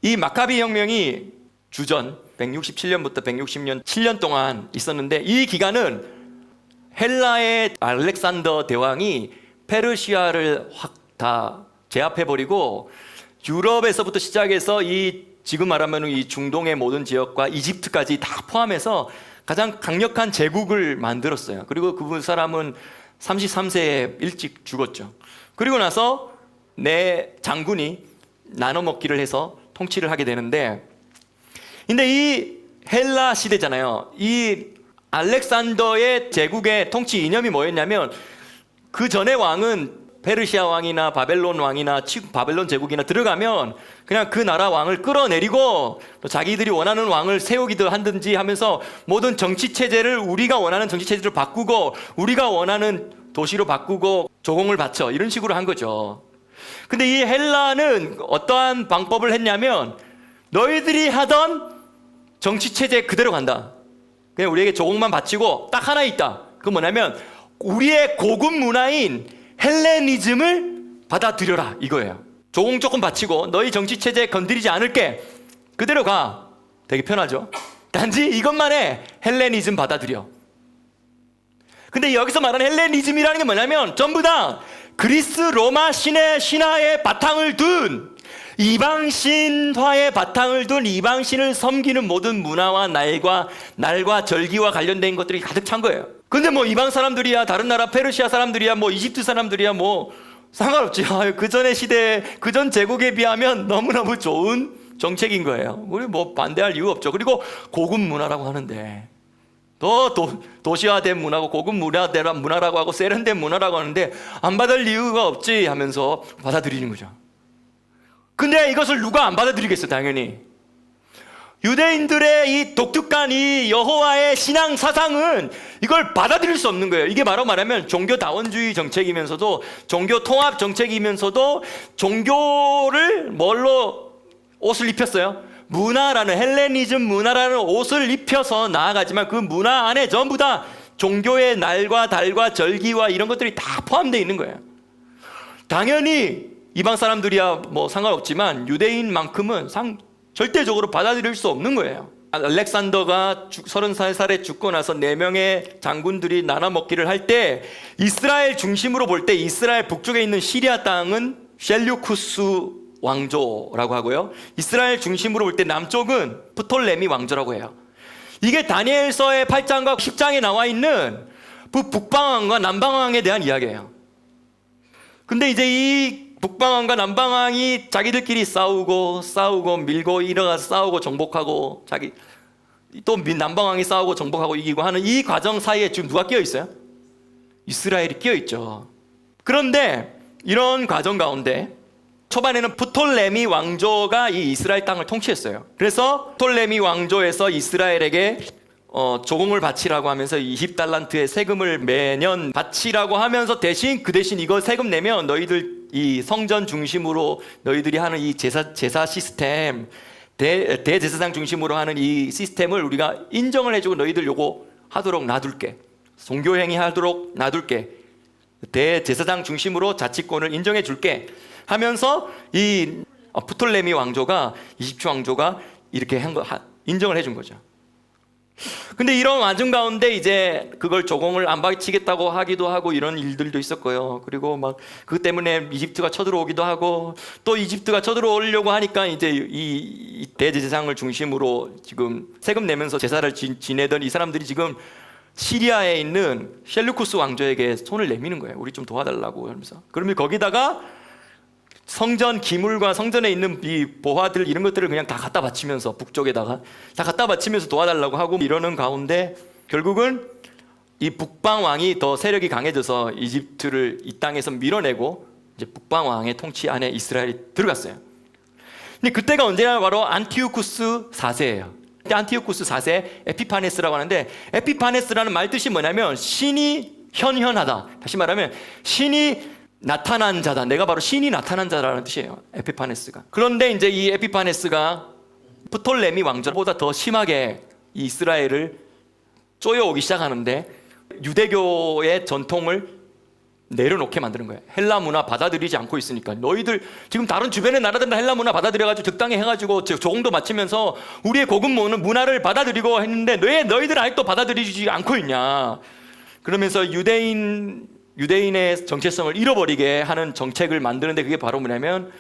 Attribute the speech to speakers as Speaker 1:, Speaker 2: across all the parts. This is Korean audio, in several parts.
Speaker 1: 이 마카비 혁명이 주전 167년부터 160년 7년 동안 있었는데, 이 기간은 헬라의 알렉산더 대왕이 페르시아를 확 다 제압해버리고 유럽에서부터 시작해서 이 지금 말하면 이 중동의 모든 지역과 이집트까지 다 포함해서 가장 강력한 제국을 만들었어요. 그리고 그 사람은 33세에 일찍 죽었죠. 그리고 나서 내 장군이 나눠 먹기를 해서 통치를 하게 되는데, 근데 이 헬라 시대잖아요. 이 알렉산더의 제국의 통치 이념이 뭐였냐면, 그 전에 왕은 페르시아 왕이나 바벨론 왕이나 바벨론 제국이나 들어가면 그냥 그 나라 왕을 끌어내리고 또 자기들이 원하는 왕을 세우기도 하든지 하면서 모든 정치 체제를 우리가 원하는 정치 체제로 바꾸고 우리가 원하는 도시로 바꾸고 조공을 바쳐, 이런 식으로 한 거죠. 근데 이 헬라는 어떠한 방법을 했냐면, 너희들이 하던 정치 체제 그대로 간다. 그냥 우리에게 조공만 바치고 딱 하나 있다. 그건 뭐냐면 우리의 고급 문화인 헬레니즘을 받아들여라, 이거예요. 조공 조금 바치고 너희 정치 체제 건드리지 않을게. 그대로 가. 되게 편하죠. 단지 이것만 해. 헬레니즘 받아들여. 근데 여기서 말하는 헬레니즘이라는 게 뭐냐면 전부 다 그리스 로마 신화의 바탕을 둔, 이방 신화의 바탕을 둔 이방 신을 섬기는 모든 문화와 날과 절기와 관련된 것들이 가득 찬 거예요. 근데 뭐 이방 사람들이야, 다른 나라 페르시아 사람들이야, 뭐 이집트 사람들이야, 뭐 상관없지. 그 전의 시대, 그 전 제국에 비하면 너무너무 좋은 정책인 거예요. 우리 뭐 반대할 이유 없죠. 그리고 고급 문화라고 하는데, 더 도시화된 문화고 고급 문화라고 하고 세련된 문화라고 하는데 안 받을 이유가 없지 하면서 받아들이는 거죠. 근데 이것을 누가 안 받아들이겠어? 당연히 유대인들의 이 독특한 이 여호와의 신앙 사상은 이걸 받아들일 수 없는 거예요. 이게 바로 말하면 종교다원주의 정책이면서도 종교 통합 정책이면서도, 종교를 뭘로 옷을 입혔어요? 문화라는, 헬레니즘 문화라는 옷을 입혀서 나아가지만 그 문화 안에 전부 다 종교의 날과 달과 절기와 이런 것들이 다 포함되어 있는 거예요. 당연히 이방 사람들이야 뭐 상관없지만 유대인만큼은 절대적으로 받아들일 수 없는 거예요. 알렉산더가 33살에 죽고 나서 4명의 장군들이 나눠 먹기를 할 때, 이스라엘 중심으로 볼 때 이스라엘 북쪽에 있는 시리아 땅은 셀류쿠스 왕조라고 하고요, 이스라엘 중심으로 볼 때 남쪽은 프톨레미 왕조라고 해요. 이게 다니엘서의 8장과 10장에 나와 있는 북방왕과 남방왕에 대한 이야기예요. 근데 이제 이 북방왕과 남방왕이 자기들끼리 싸우고 밀고 일어가서 싸우고 정복하고, 또 남방왕이 싸우고 정복하고 이기고 하는 이 과정 사이에 지금 누가 끼어 있어요? 이스라엘이 끼어 있죠. 그런데 이런 과정 가운데 초반에는 프톨레미 왕조가 이 이스라엘 땅을 통치했어요. 그래서 프톨레미 왕조에서 이스라엘에게 조공을 바치라고 하면서 20달란트의 세금을 매년 바치라고 하면서, 그 대신 이거 세금 내면 너희들 이 성전 중심으로 너희들이 하는 이 제사 시스템, 대제사장 중심으로 하는 이 시스템을 우리가 인정을 해주고 너희들 요거 하도록 놔둘게. 종교행위 하도록 놔둘게. 대제사장 중심으로 자치권을 인정해 줄게 하면서 이 프톨레미 왕조가, 이집트 왕조가 이렇게 인정을 해준 거죠. 근데 이런 와중 가운데 이제 그걸 조공을 안 바치겠다고 하기도 하고 이런 일들도 있었고요. 그리고 막 그것 때문에 이집트가 쳐들어오기도 하고, 또 이집트가 쳐들어오려고 하니까 이제 이 대제사장을 중심으로 지금 세금 내면서 제사를 지내던 이 사람들이 지금 시리아에 있는 셀루쿠스 왕조에게 손을 내미는 거예요. 우리 좀 도와달라고 하면서. 그러면 거기다가 성전 기물과 성전에 있는 이 보화들 이런 것들을 그냥 다 갖다 바치면서, 북쪽에다가 다 갖다 바치면서 도와달라고 하고 이러는 가운데, 결국은 이 북방 왕이 더 세력이 강해져서 이집트를 이 땅에서 밀어내고 이제 북방 왕의 통치 안에 이스라엘이 들어갔어요. 근데 그때가 언제나 바로 안티오쿠스 4세예요. 안티오쿠스 4세 에피파네스라고 하는데, 에피파네스라는 말 뜻이 뭐냐면 신이 현현하다. 다시 말하면 신이 나타난 자다. 내가 바로 신이 나타난 자라는 뜻이에요, 에피파네스가. 그런데 이제 이 에피파네스가 프톨레미 왕조보다 더 심하게 이 이스라엘을 쪼여오기 시작하는데, 유대교의 전통을 내려놓게 만드는 거예요. 헬라 문화 받아들이지 않고 있으니까. 너희들 지금 다른 주변의 나라들은 헬라 문화 받아들여가지고 적당히 해가지고 조공도 마치면서 우리의 고급 문화를 받아들이고 했는데 왜 너희들 아직도 받아들이지 않고 있냐. 그러면서 유대인의 정체성을 잃어버리게 하는 정책을 만드는데 그게 바로 뭐냐면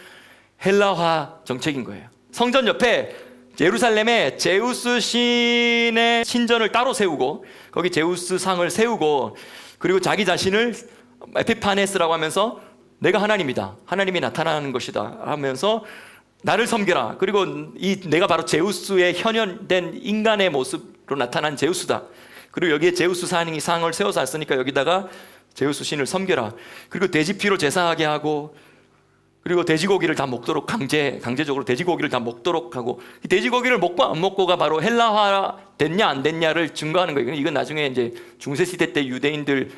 Speaker 1: 헬라화 정책인 거예요. 성전 옆에 예루살렘에 제우스 신의 신전을 따로 세우고 거기 제우스 상을 세우고 그리고 자기 자신을 에피파네스라고 하면서 내가 하나님이다, 하나님이 나타나는 것이다 하면서 나를 섬겨라. 그리고 내가 바로 제우스의 현현된 인간의 모습으로 나타난 제우스다. 그리고 여기에 제우스 상을 세워서 놨으니까 여기다가 제우스 신을 섬겨라. 그리고 돼지피로 제사하게 하고 그리고 돼지고기를 다 먹도록 강제적으로 돼지고기를 다 먹도록 하고 이 돼지고기를 먹고 안 먹고가 바로 헬라화 됐냐 안 됐냐를 증거하는 거예요. 이건 나중에 이제 중세 시대 때 유대인들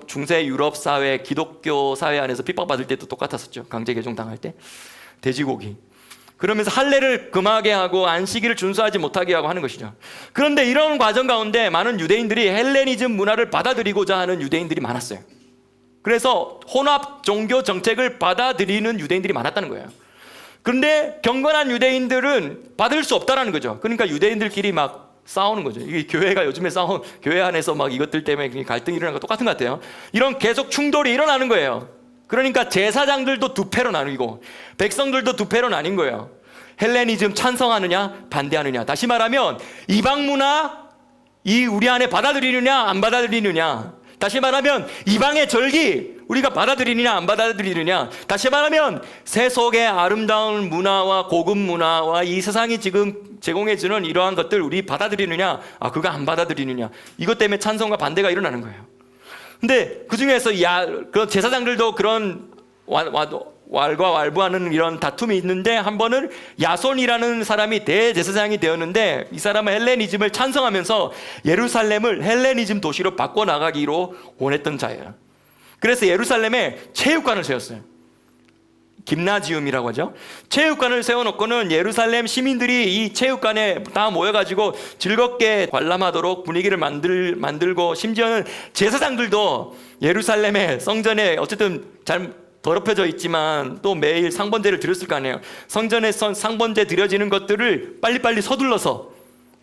Speaker 1: 중세 유럽 사회 기독교 사회 안에서 핍박받을 때도 똑같았었죠. 강제 개종 당할 때 돼지고기. 그러면서 할례를 금하게 하고 안식일을 준수하지 못하게 하고 하는 것이죠. 그런데 이런 과정 가운데 많은 유대인들이 헬레니즘 문화를 받아들이고자 하는 유대인들이 많았어요. 그래서 혼합 종교 정책을 받아들이는 유대인들이 많았다는 거예요. 그런데 경건한 유대인들은 받을 수 없다라는 거죠. 그러니까 유대인들끼리 막 싸우는 거죠. 이게 교회가 요즘에 교회 안에서 막 이것들 때문에 갈등이 일어나는 거 똑같은 것 같아요. 이런 계속 충돌이 일어나는 거예요. 그러니까 제사장들도 두 패로 나뉘고 백성들도 두 패로 나뉜 거예요. 헬레니즘 찬성하느냐 반대하느냐. 다시 말하면 이방 문화 우리 안에 받아들이느냐 안 받아들이느냐. 다시 말하면 이방의 절기 우리가 받아들이느냐 안 받아들이느냐. 다시 말하면 세속의 아름다운 문화와 고급 문화와 이 세상이 지금 제공해주는 이러한 것들 우리 받아들이느냐 그거 안 받아들이느냐. 이것 때문에 찬성과 반대가 일어나는 거예요. 근데 그 중에서 그런 제사장들도 그런 왈과 왈부하는 이런 다툼이 있는데 한 번은 야손이라는 사람이 대제사장이 되었는데 이 사람은 헬레니즘을 찬성하면서 예루살렘을 헬레니즘 도시로 바꿔나가기로 원했던 자예요. 그래서 예루살렘에 체육관을 세웠어요. 김나지움이라고 하죠. 체육관을 세워놓고는 예루살렘 시민들이 이 체육관에 다 모여가지고 즐겁게 관람하도록 분위기를 만들고 심지어는 제사장들도 예루살렘의 성전에 어쨌든 잘 더럽혀져 있지만 또 매일 상번제를 드렸을 거 아니에요. 성전에서 상번제 드려지는 것들을 빨리빨리 서둘러서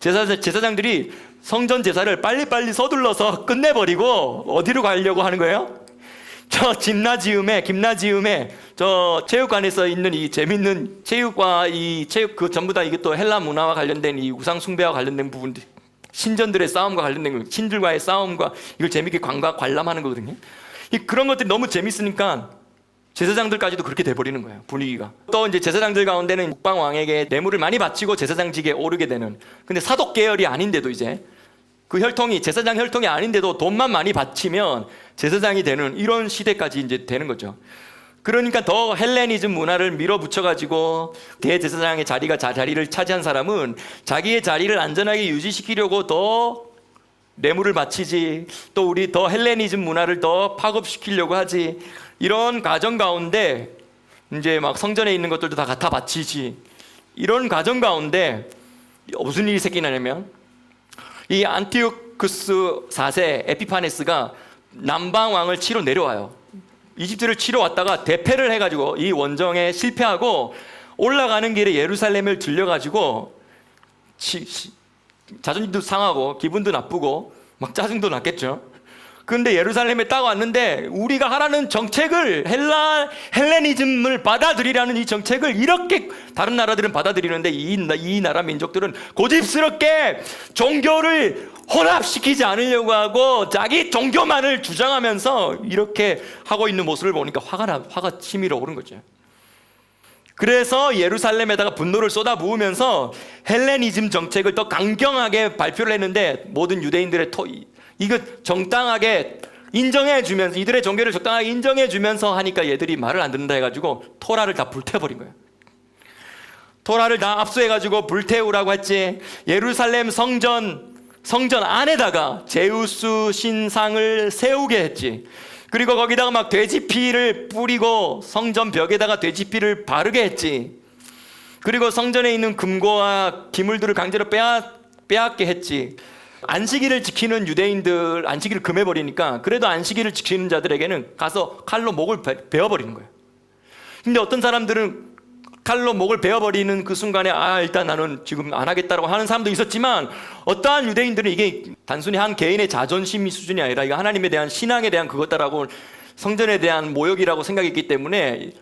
Speaker 1: 제사장들이 성전 제사를 빨리빨리 서둘러서 끝내버리고 어디로 가려고 하는 거예요? 저 김나지움에 저 체육관에서 있는 이 재밌는 체육과 이 체육 그 전부 다 이게 또 헬라 문화와 관련된 이 우상 숭배와 관련된 부분들, 신전들의 싸움과 관련된 거, 신들과의 싸움과 이걸 재밌게 관람하는 거거든요. 그런 것들이 너무 재밌으니까 제사장들까지도 그렇게 돼버리는 거예요. 분위기가. 또 이제 제사장들 가운데는 국방 왕에게 뇌물을 많이 바치고 제사장직에 오르게 되는. 근데 사독 계열이 아닌데도 이제 그 혈통이 제사장 혈통이 아닌데도 돈만 많이 바치면 제사장이 되는 이런 시대까지 이제 되는 거죠. 그러니까 더 헬레니즘 문화를 밀어붙여가지고 대제사장의 자리를 차지한 사람은 자기의 자리를 안전하게 유지시키려고 더 뇌물을 바치지, 또 우리 더 헬레니즘 문화를 더 파급시키려고 하지. 이런 과정 가운데 이제 막 성전에 있는 것들도 다 갖다 바치지. 이런 과정 가운데 무슨 일이 생기냐면 이 안티오쿠스 4세 에피파네스가 남방 왕을 치러 내려와요. 이집트를 치러 왔다가 대패를 해가지고 이 원정에 실패하고 올라가는 길에 예루살렘을 들려가지고 자존심도 상하고 기분도 나쁘고 막 짜증도 났겠죠. 그런데 예루살렘에 딱 왔는데 우리가 하라는 정책을 헬레니즘을 받아들이라는 이 정책을 이렇게 다른 나라들은 받아들이는데 이 나라 민족들은 고집스럽게 종교를 혼합시키지 않으려고 하고 자기 종교만을 주장하면서 이렇게 하고 있는 모습을 보니까 화가 치밀어 오른 거죠. 그래서 예루살렘에다가 분노를 쏟아부으면서 헬레니즘 정책을 더 강경하게 발표를 했는데 모든 유대인들의 이거 정당하게 인정해주면서 이들의 종교를 적당하게 인정해주면서 하니까 얘들이 말을 안 듣는다 해가지고 토라를 다 불태워버린 거예요. 토라를 다 압수해가지고 불태우라고 했지. 예루살렘 성전 안에다가 제우스 신상을 세우게 했지. 그리고 거기다가 막 돼지피를 뿌리고 성전 벽에다가 돼지피를 바르게 했지. 그리고 성전에 있는 금고와 기물들을 강제로 빼앗게 했지. 안식일을 지키는 유대인들 안식일을 금해버리니까 그래도 안식일을 지키는 자들에게는 가서 칼로 목을 베어버리는 거예요. 근데 어떤 사람들은 칼로 목을 베어버리는 그 순간에 일단 나는 지금 안 하겠다라고 하는 사람도 있었지만, 어떠한 유대인들은 이게 단순히 한 개인의 자존심 수준이 아니라 이거 하나님에 대한 신앙에 대한 그것다라고, 성전에 대한 모욕이라고 생각했기 때문에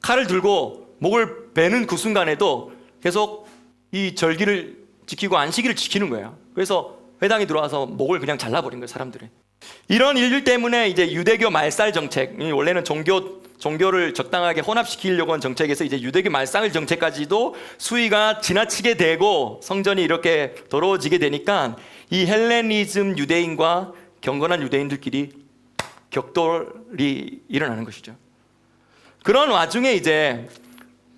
Speaker 1: 칼을 들고 목을 베는 그 순간에도 계속 이 절기를 지키고 안식일을 지키는 거예요. 그래서 회당에 들어와서 목을 그냥 잘라버린 거예요, 사람들이. 이런 일들 때문에 이제 유대교 말살 정책, 원래는 종교를 적당하게 혼합시키려고 한 정책에서 이제 유대교 말살 정책까지도 수위가 지나치게 되고 성전이 이렇게 더러워지게 되니까 이 헬레니즘 유대인과 경건한 유대인들끼리 격돌이 일어나는 것이죠. 그런 와중에 이제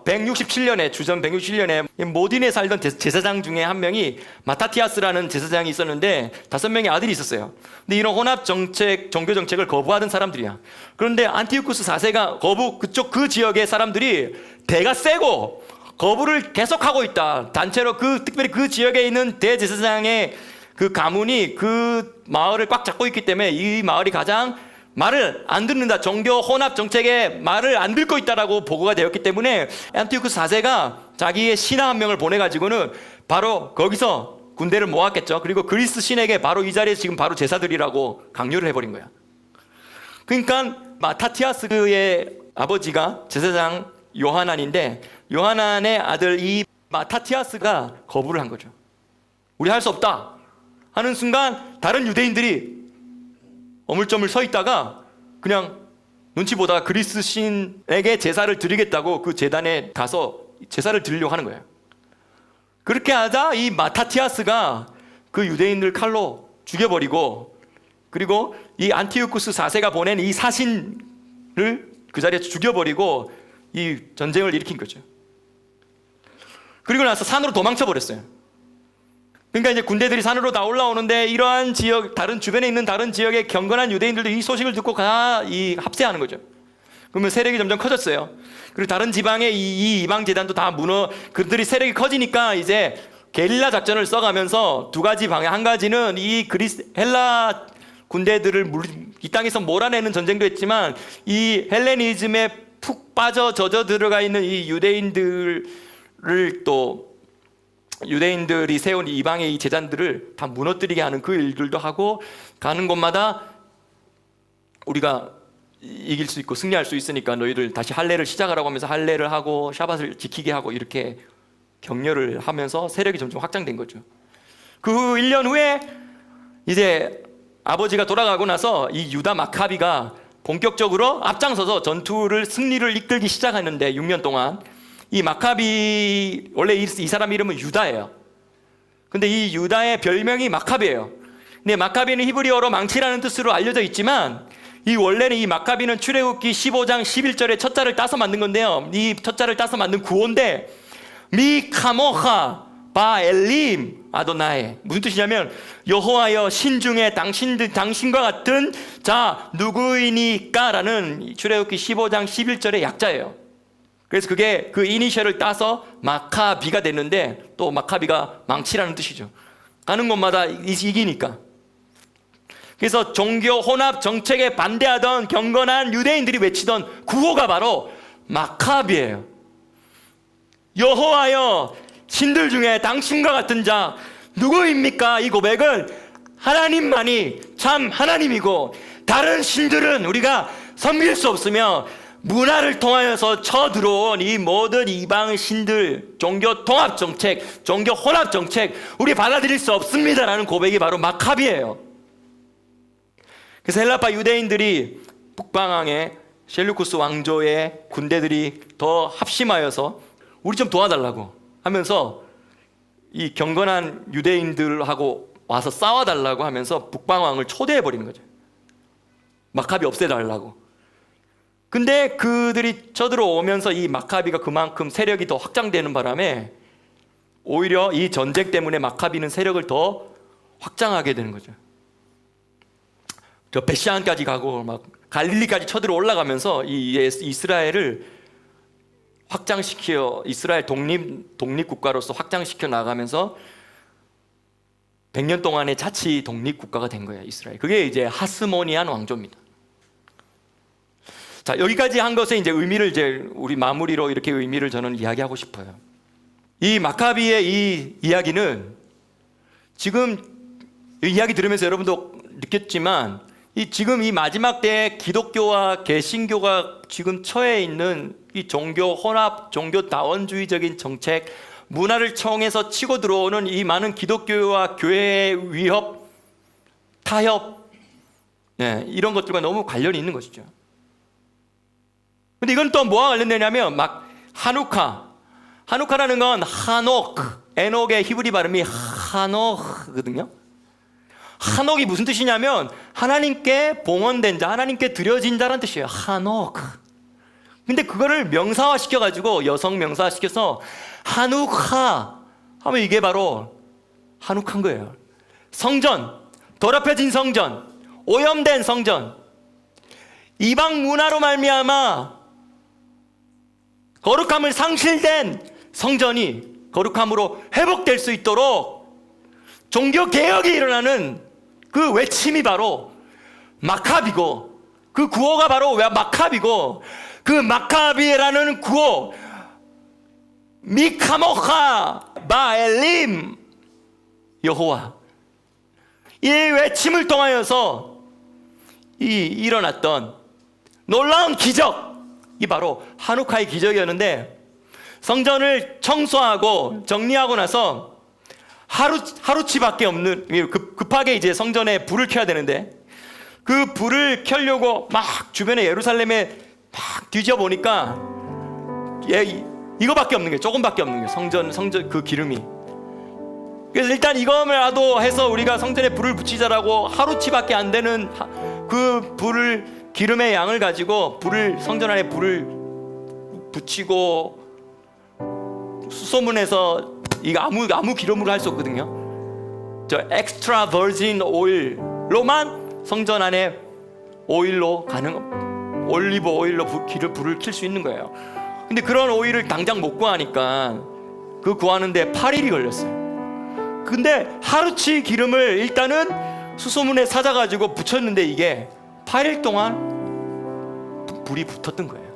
Speaker 1: 167년에 주전 167년에 모딘에 살던 제사장 중에 한 명이 마타티아스라는 제사장이 있었는데 5명의 아들이 있었어요. 근데 이런 혼합 정책, 종교 정책을 거부하던 사람들이야. 그런데 안티오쿠스 4세가 그 지역의 사람들이 대가 세고 거부를 계속하고 있다. 단체로 특별히 그 지역에 있는 대제사장의 그 가문이 그 마을을 꽉 잡고 있기 때문에 이 마을이 가장 말을 안 듣는다, 종교 혼합 정책에 말을 안 듣고 있다라고 보고가 되었기 때문에 안티오쿠스 4세가 자기의 신하 한 명을 보내가지고는 바로 거기서 군대를 모았겠죠. 그리고 그리스 신에게 바로 이 자리에 지금 바로 제사드리라고 강요를 해버린 거야. 그러니까 마타티아스의 아버지가 제사장 요하난인데, 요하난의 아들 이 마타티아스가 거부를 한 거죠. 우리 할 수 없다 하는 순간 다른 유대인들이 어물쩡물 서 있다가 그냥 눈치 보다가 그리스 신에게 제사를 드리겠다고 그 제단에 가서 제사를 드리려고 하는 거예요. 그렇게 하자 이 마타티아스가 그 유대인들 칼로 죽여버리고, 그리고 이 안티오쿠스 4세가 보낸 이 사신을 그 자리에 죽여버리고 이 전쟁을 일으킨 거죠. 그리고 나서 산으로 도망쳐 버렸어요. 그러니까 이제 군대들이 산으로 다 올라오는데 이러한 지역, 주변에 있는 다른 지역의 경건한 유대인들도 이 소식을 듣고 합세하는 거죠. 그러면 세력이 점점 커졌어요. 그리고 다른 지방의 이 이방 제단도 다 그들이 세력이 커지니까 이제 게릴라 작전을 써가면서 두 가지 방향, 한 가지는 이 헬라 군대들을 이 땅에서 몰아내는 전쟁도 했지만, 이 헬레니즘에 푹 빠져 젖어 들어가 있는 이 유대인들이 세운 이방의 이 제단들을 다 무너뜨리게 하는 그 일들도 하고, 가는 곳마다 우리가 이길 수 있고 승리할 수 있으니까 너희들 다시 할례를 시작하라고 하면서 할례를 하고 샤밧을 지키게 하고 이렇게 격려를 하면서 세력이 점점 확장된 거죠. 그 1년 후에 이제 아버지가 돌아가고 나서 이 유다 마카비가 본격적으로 앞장서서 승리를 이끌기 시작하는데, 6년 동안 이 마카비, 원래 이 사람 이름은 유다예요. 근데 이 유다의 별명이 마카비예요. 근데 마카비는 히브리어로 망치라는 뜻으로 알려져 있지만, 원래는 이 마카비는 출애굽기 15장 11절에 첫 자를 따서 만든 건데요. 이 첫 자를 따서 만든 구호인데, 미 카모하 바 엘림 아도나에, 무슨 뜻이냐면 여호와여 신 중에 당신과 같은 자 누구이니까라는 출애굽기 15장 11절의 약자예요. 그래서 그게 그 이니셜을 따서 마카비가 됐는데, 또 마카비가 망치라는 뜻이죠. 가는 곳마다 이기니까. 그래서 종교 혼합 정책에 반대하던 경건한 유대인들이 외치던 구호가 바로 마카비예요. 여호와여 신들 중에 당신과 같은 자 누구입니까? 이 고백은 하나님만이 참 하나님이고 다른 신들은 우리가 섬길 수 없으며, 문화를 통하여서 쳐들어온 이 모든 이방 신들, 종교 통합 정책, 종교 혼합 정책 우리 받아들일 수 없습니다라는 고백이 바로 마카비예요. 그래서 헬라파 유대인들이 북방왕의 셀루쿠스 왕조의 군대들이 더 합심하여서 우리 좀 도와달라고 하면서 이 경건한 유대인들하고 와서 싸워달라고 하면서 북방왕을 초대해버리는 거죠. 마카비 없애달라고. 근데 그들이 쳐들어오면서 이 마카비가 그만큼 세력이 더 확장되는 바람에 오히려 이 전쟁 때문에 마카비는 세력을 더 확장하게 되는 거죠. 저 베시안까지 가고 막 갈릴리까지 쳐들어 올라가면서 이 이스라엘을 확장시켜, 이스라엘 독립국가로서 확장시켜 나가면서 100년 동안의 자치 독립 국가가 된 거예요, 이스라엘. 그게 이제 하스모니안 왕조입니다. 자, 여기까지 한 것의 이제 의미를 이제 우리 마무리로 이렇게 의미를 저는 이야기하고 싶어요. 이 마카비의 이 이야기는 지금 이 이야기 들으면서 여러분도 느꼈지만 지금 이 마지막 때에 기독교와 개신교가 지금 처해 있는 이 종교 혼합, 종교 다원주의적인 정책, 문화를 통해서 치고 들어오는 이 많은 기독교와 교회의 위협, 타협, 이런 것들과 너무 관련이 있는 것이죠. 근데 이건 또 뭐와 관련되냐면 막 하누카라는 건 에녹의 히브리 발음이 하녹거든요. 하녹이 무슨 뜻이냐면 하나님께 봉헌된 자, 하나님께 드려진 자라는 뜻이에요. 하녹. 근데 그거를 명사화 시켜가지고 여성 명사화 시켜서 하누카 하면 이게 바로 하눅한 거예요. 성전, 더럽혀진 성전, 오염된 성전, 이방 문화로 말미암아 거룩함을 상실된 성전이 거룩함으로 회복될 수 있도록 종교 개혁이 일어나는 그 외침이 바로 마카비고, 그 구호가 바로 마카비고, 그 마카비라는 구호, 미카모카 바엘림 여호와, 이 외침을 통하여서 일어났던 놀라운 기적이 바로 하누카의 기적이었는데, 성전을 청소하고 정리하고 나서 하루치밖에 없는, 급하게 이제 성전에 불을 켜야 되는데 그 불을 켜려고 막 주변에 예루살렘에 막 뒤져보니까 이거밖에 없는 게, 조금밖에 없는 게 성전 그 기름이. 그래서 일단 이거라도 해서 우리가 성전에 불을 붙이자라고 하루치밖에 안 되는 그 기름의 양을 가지고 성전 안에 불을 붙이고, 수소문해서 이거 아무 기름으로 할 수 없거든요. 저 엑스트라 버진 오일로만 성전 안에 올리브 오일로 불을 켤 수 있는 거예요. 근데 그런 오일을 당장 못 구하니까 그 구하는데 8일이 걸렸어요. 근데 하루치 기름을 일단은 수소문에 찾아가지고 붙였는데 이게 8일 동안 불이 붙었던 거예요.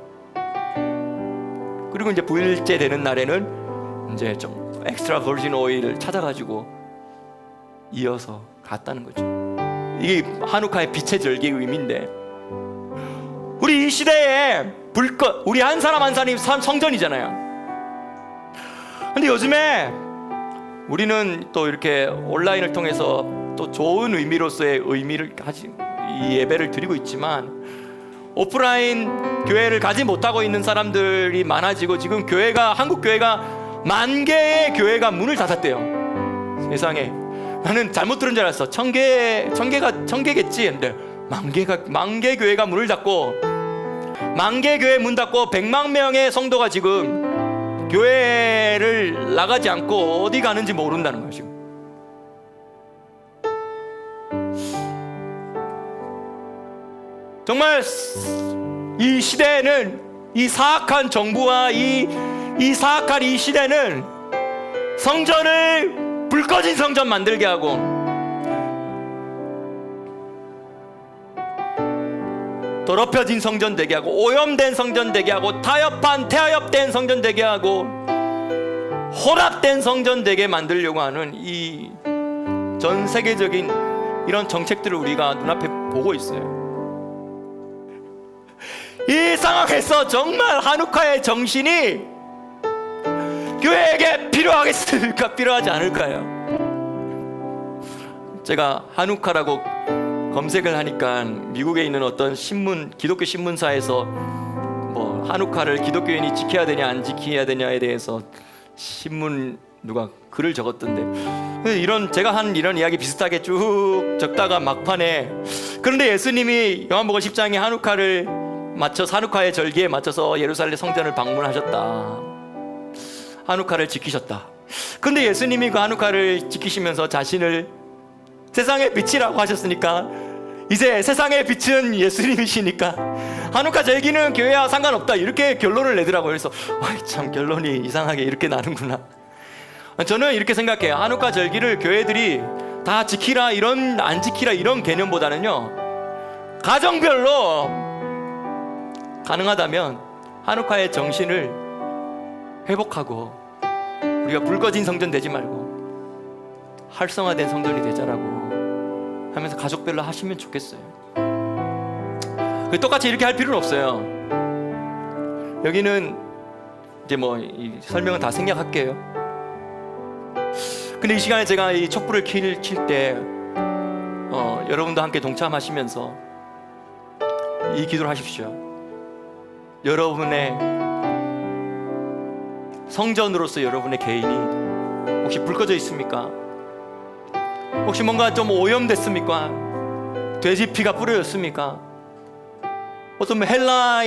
Speaker 1: 그리고 이제 9일째 되는 날에는 이제 좀 엑스트라 버진 오일을 찾아가지고 이어서 갔다는 거죠. 이게 하누카의 빛의 절기의 의미인데, 우리 이 시대에 우리 한 사람 한 사람이 성전이잖아요. 근데 요즘에 우리는 또 이렇게 온라인을 통해서 또 좋은 의미로서의 의미를 이 예배를 드리고 있지만, 오프라인 교회를 가지 못하고 있는 사람들이 많아지고, 지금 한국 교회가 10,000개의 교회가 문을 닫았대요. 세상에. 나는 잘못 들은 줄 알았어. 1000개겠지. 근데 10,000개 교회가 문을 닫고, 10,000개 교회 문 닫고 100만 명의 성도가 지금 교회를 나가지 않고 어디 가는지 모른다는 거예요, 지금. 정말 이 시대에는, 이 사악한 정부와 이 사악한 이 시대는 성전을 불 꺼진 성전 만들게 하고, 더럽혀진 성전 되게 하고, 오염된 성전 되게 하고, 태화협된 성전 되게 하고, 혼합된 성전 되게 만들려고 하는 이 전 세계적인 이런 정책들을 우리가 눈앞에 보고 있어요. 이 상황에서 정말 하누카의 정신이 교회에게 필요하겠습니까? 필요하지 않을까요? 제가 하누카라고 검색을 하니까 미국에 있는 어떤 기독교 신문사에서 뭐 하누카를 기독교인이 지켜야 되냐 안 지켜야 되냐에 대해서 누가 글을 적었던데, 제가 한 이런 이야기 비슷하게 쭉 적다가 막판에, 그런데 예수님이 요한복음 10장에 하누카의 절기에 맞춰서 예루살렘 성전을 방문하셨다. 하누카를 지키셨다. 근데 예수님이 그 하누카를 지키시면서 자신을 세상의 빛이라고 하셨으니까, 이제 세상의 빛은 예수님이시니까 하누카 절기는 교회와 상관없다, 이렇게 결론을 내더라고요. 그래서 참 결론이 이상하게 이렇게 나는구나. 저는 이렇게 생각해요. 하누카 절기를 교회들이 다 지키라 이런 안 지키라 이런 개념보다는요, 가정별로 가능하다면 한우카의 정신을 회복하고 우리가 불 꺼진 성전 되지 말고 활성화된 성전이 되자라고 하면서 가족별로 하시면 좋겠어요. 똑같이 이렇게 할 필요는 없어요. 여기는 이제 뭐 이 설명은 다 생략할게요. 근데 이 시간에 제가 이 촛불을 칠 때 여러분도 함께 동참하시면서 이 기도를 하십시오. 여러분의 성전으로서 여러분의 개인이 혹시 불 꺼져 있습니까? 혹시 뭔가 좀 오염됐습니까? 돼지 피가 뿌려졌습니까? 어떤 헬라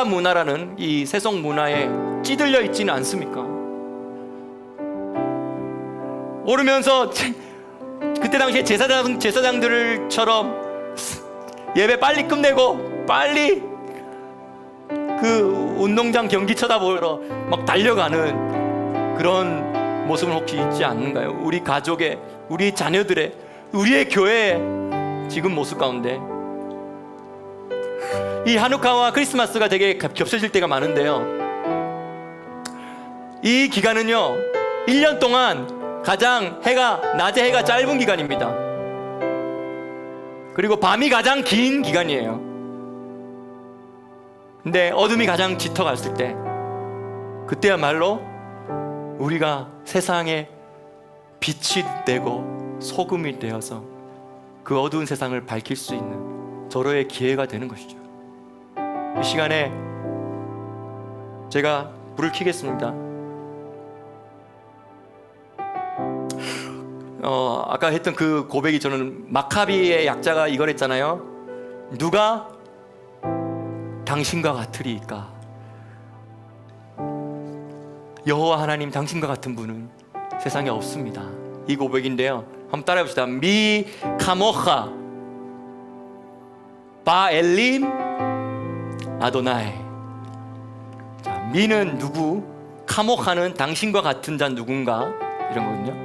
Speaker 1: 문화라는 이 세속 문화에 찌들려 있지는 않습니까? 오르면서 그때 당시에 제사장들처럼 예배 빨리 끝내고 빨리 그 운동장 경기 쳐다보러 막 달려가는 그런 모습은 혹시 있지 않는가요? 우리 가족의, 우리 자녀들의, 우리의 교회의 지금 모습 가운데 이 한우카와 크리스마스가 되게 겹쳐질 때가 많은데요, 이 기간은요 1년 동안 가장 낮에 해가 짧은 기간입니다. 그리고 밤이 가장 긴 기간이에요. 근데 어둠이 가장 짙어갔을 때, 그때야말로 우리가 세상에 빛이 되고 소금이 되어서 그 어두운 세상을 밝힐 수 있는 절호의 기회가 되는 것이죠. 이 시간에 제가 불을 켜겠습니다. 아까 했던 그 고백이, 저는 마카비의 약자가 이걸 했잖아요. 누가 당신과 같으리까? 여호와 하나님, 당신과 같은 분은 세상에 없습니다. 이 고백인데요, 한번 따라해 봅시다. 미 카모하 바 엘림 아도나이. 자, 미는 누구, 카모하는 당신과 같은 자 누군가, 이런 거거든요.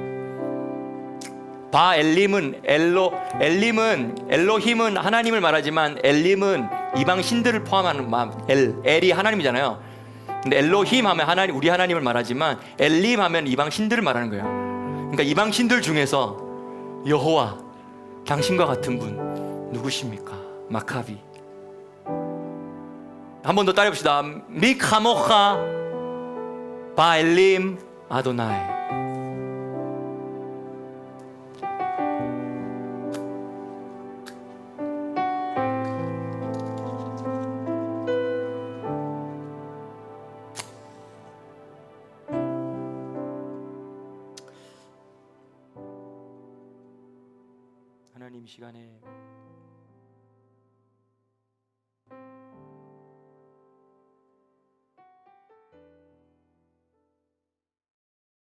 Speaker 1: 바 엘림은 엘로힘은 하나님을 말하지만 엘림은 이방 신들을 포함하는 엘이 하나님이잖아요. 근데 엘로힘 하면 하나님, 우리 하나님을 말하지만 엘림 하면 이방 신들을 말하는 거예요. 그러니까 이방 신들 중에서 여호와, 당신과 같은 분 누구십니까? 마카비. 한 번 더 따라해 봅시다. 미카모카 바 엘림 아도나이. 하나님, 이 시간에